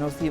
NOC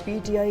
PTI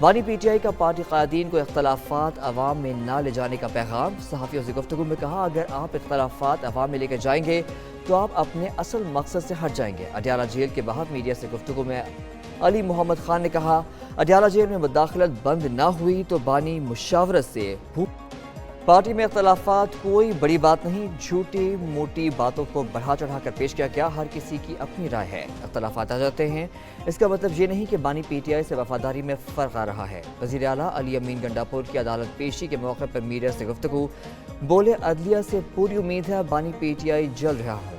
بانی P T I کا party قائدین کو اختلافات عوام میں نہ لے جانے کا پیغام، صحافیوں سے گفتگو میں کہا اگر آپ اختلافات عوام میں لے کر جائیں گے تو آپ اپنے اصل مقصد سے ہٹ جائیں گے۔ اڈیالہ جیل کے باہر میڈیا سے گفتگو میں علی محمد خان نے کہا اڈیالہ جیل میں مداخلت بند نہ ہوئی تو بانی مشاورت سے پارٹی میں اختلافات کوئی بڑی بات نہیں، جھوٹی موٹی باتوں کو بڑھا چڑھا کر پیش کیا گیا، ہر کسی کی اپنی رائے ہے، اختلافات آ جاتے ہیں، اس کا مطلب یہ نہیں کہ بانی پی ٹی آئی سے وفاداری میں فرق آ رہا ہے۔ وزیر اعلیٰ علی امین گنڈاپور کی عدالت پیشی کے موقع پر میڈیا سے گفتگو، بولے عدلیہ سے پوری امید ہے بانی پی ٹی آئی جلد رہا ہوں۔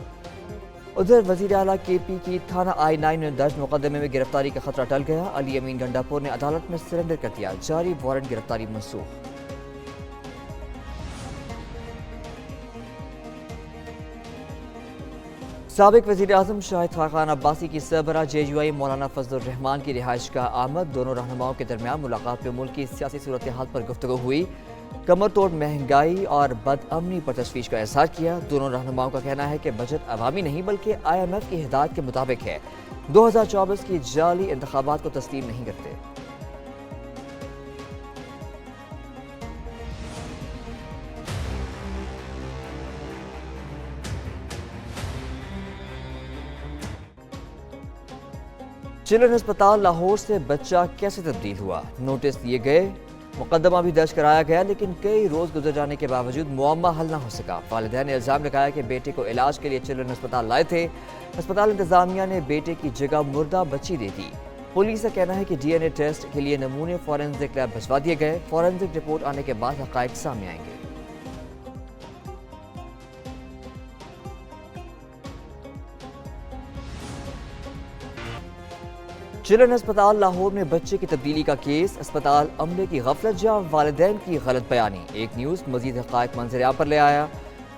ادھر وزیر اعلیٰ کے پی کی تھانہ I-9 میں درج مقدمے میں گرفتاری کا خطرہ ٹل گیا، علی امین گنڈاپور نے عدالت میں سرنڈر کر دیا، جاری وارنٹ گرفتاری منسوخ۔ سابق وزیر اعظم شاہد خاقان عباسی کی سربراہ JUI مولانا فضل الرحمان کی رہائش گاہ آمد، دونوں رہنماؤں کے درمیان ملاقات میں ملک کی سیاسی صورتحال پر گفتگو ہوئی، کمر توڑ مہنگائی اور بد امنی پر تشویش کا اظہار کیا۔ دونوں رہنماؤں کا کہنا ہے کہ بجٹ عوامی نہیں بلکہ IMF کی ہدایت کے مطابق ہے، 2024 کی جعلی انتخابات کو تسلیم نہیں کرتے۔ چلڈرن ہسپتال لاہور سے بچہ کیسے تبدیل ہوا؟ نوٹس دیے گئے، مقدمہ بھی درج کرایا گیا، لیکن کئی روز گزر جانے کے باوجود معمہ حل نہ ہو سکا۔ والدین نے الزام لگایا کہ بیٹے کو علاج کے لیے چلڈرن ہسپتال لائے تھے، ہسپتال انتظامیہ نے بیٹے کی جگہ مردہ بچی دے دی۔ پولیس کا کہنا ہے کہ DNA ٹیسٹ کے لیے نمونے فورنزک لیب بھجوا دیے گئے، فورنزک رپورٹ آنے کے بعد حقائق سامنے آئیں گے۔ چلڈرن ہسپتال لاہور میں بچے کی تبدیلی کا کیس، اسپتال عملے کی غفلت یا والدین کی غلط بیانی، ایک نیوز مزید حقائق منظر عام پر لے آیا۔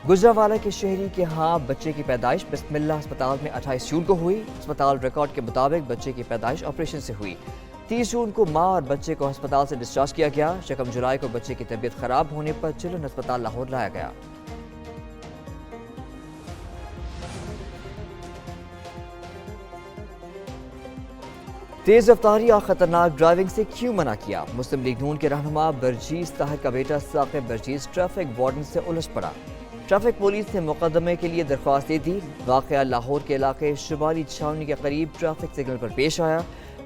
گجرانوالہ کے شہری کے ہاں بچے کی پیدائش بسم اللہ ہسپتال میں 28 جون کو ہوئی، اسپتال ریکارڈ کے مطابق بچے کی پیدائش آپریشن سے ہوئی۔ 30 جون کو ماں اور بچے کو ہسپتال سے ڈسچارج کیا گیا، 1 جولائی کو بچے کی طبیعت خراب ہونے پر چلڈرن ہسپتال لاہور لایا گیا۔ تیز رفتاری اور خطرناک ڈرائیونگ سے کیوں منع کیا؟ مسلم لیگ نون کے رہنما برجیز طاہر کا بیٹا ثاقب برجیز ٹریفک وارڈن سے الجھ پڑا، ٹریفک پولیس نے مقدمے کے لیے درخواست دے دی۔ واقعہ لاہور کے علاقے شمالی چھاونی کے قریب ٹریفک سگنل پر پیش آیا،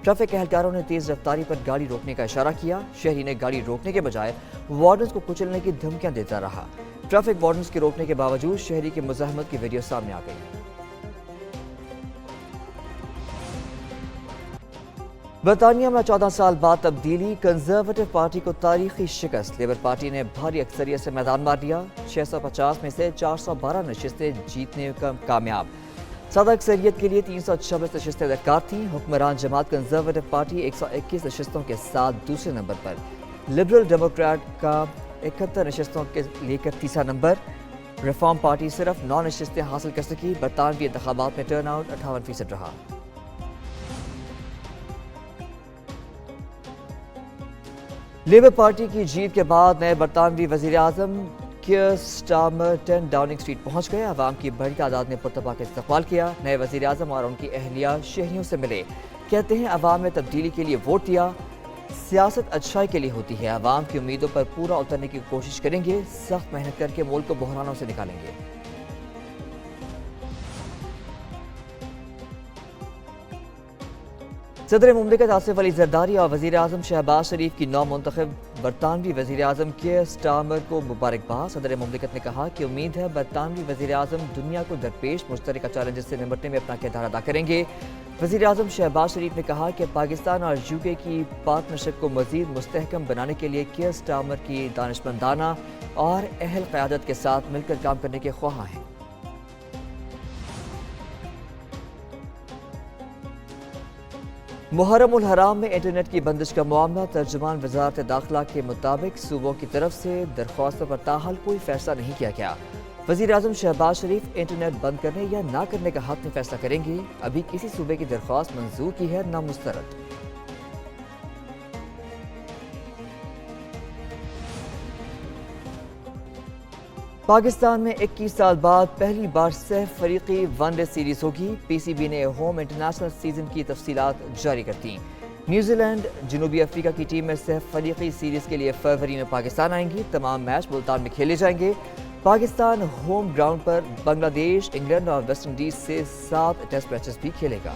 ٹریفک اہلکاروں نے تیز رفتاری پر گاڑی روکنے کا اشارہ کیا، شہری نے گاڑی روکنے کے بجائے وارڈنز کو کچلنے کی دھمکیاں دیتا رہا، ٹریفک وارڈنز کے روکنے کے باوجود شہری کی مزاحمت کی ویڈیو سامنے آ گئی۔ برطانیہ میں 14 سال بعد تبدیلی، کنزرویٹو پارٹی کو تاریخی شکست، لیبر پارٹی نے بھاری اکثریت سے میدان مار لیا، 650 میں سے 412 نشستیں جیتنے کا کامیاب، سادہ اکثریت کے لیے 326 نشستیں درکار تھیں۔ حکمران جماعت کنزرویٹو پارٹی 121 نشستوں کے ساتھ دوسرے نمبر پر، لبرل ڈیموکریٹ کا 71 نشستوں کے لے کر تیسرا نمبر، ریفارم پارٹی صرف 9 نشستیں حاصل کر سکی۔ برطانوی انتخابات میں ٹرن آؤٹ 58% رہا۔ لیبر پارٹی کی جیت کے بعد نئے برطانوی وزیر اعظم کیئر سٹارمر 10 ڈاؤننگ اسٹریٹ پہنچ گئے، عوام کی بڑی تعداد نے پرتپاک استقبال کیا، نئے وزیر اعظم اور ان کی اہلیہ شہریوں سے ملے، کہتے ہیں عوام نے تبدیلی کے لیے ووٹ دیا، سیاست اچھائی کے لیے ہوتی ہے، عوام کی امیدوں پر پورا اترنے کی کوشش کریں گے، سخت محنت کر کے ملک کو بحرانوں سے نکالیں گے۔ صدر مملکت آصف علی زرداری اور وزیر اعظم شہباز شریف کی نو منتخب برطانوی وزیر اعظم کیئر سٹارمر کو مبارکباد۔ صدر مملکت نے کہا کہ امید ہے برطانوی وزیر اعظم دنیا کو درپیش مشترکہ چیلنجز سے نمٹنے میں اپنا کردار ادا کریں گے۔ وزیر اعظم شہباز شریف نے کہا کہ پاکستان اور UK کی پارٹنرشپ کو مزید مستحکم بنانے کے لیے کیئر سٹارمر کی دانشمندانہ اور اہل قیادت کے ساتھ مل کر کام کرنے کے خواہاں ہیں۔ محرم الحرام میں انٹرنیٹ کی بندش کا معاملہ، ترجمان وزارت داخلہ کے مطابق صوبوں کی طرف سے درخواستوں پر تاحال کوئی فیصلہ نہیں کیا گیا۔ وزیر اعظم شہباز شریف انٹرنیٹ بند کرنے یا نہ کرنے کا حق میں فیصلہ کریں گے، ابھی کسی صوبے کی درخواست منظور کی ہے نہ مسترد۔ پاکستان میں 21 سال بعد پہلی بار سہ فریقی ون ڈے سیریز ہوگی، PCB نے ہوم انٹرنیشنل سیزن کی تفصیلات جاری کر دیں۔ نیوزی لینڈ جنوبی افریقہ کی ٹیم میں سے فریقی سیریز کے لیے فروری میں پاکستان آئیں گی. تمام میچ ملتان میں کھیلے جائیں گے. پاکستان ہوم گراؤنڈ پر بنگلہ دیش، انگلینڈ اور ویسٹ انڈیز سے 7 ٹیسٹ میچز بھی کھیلے گا.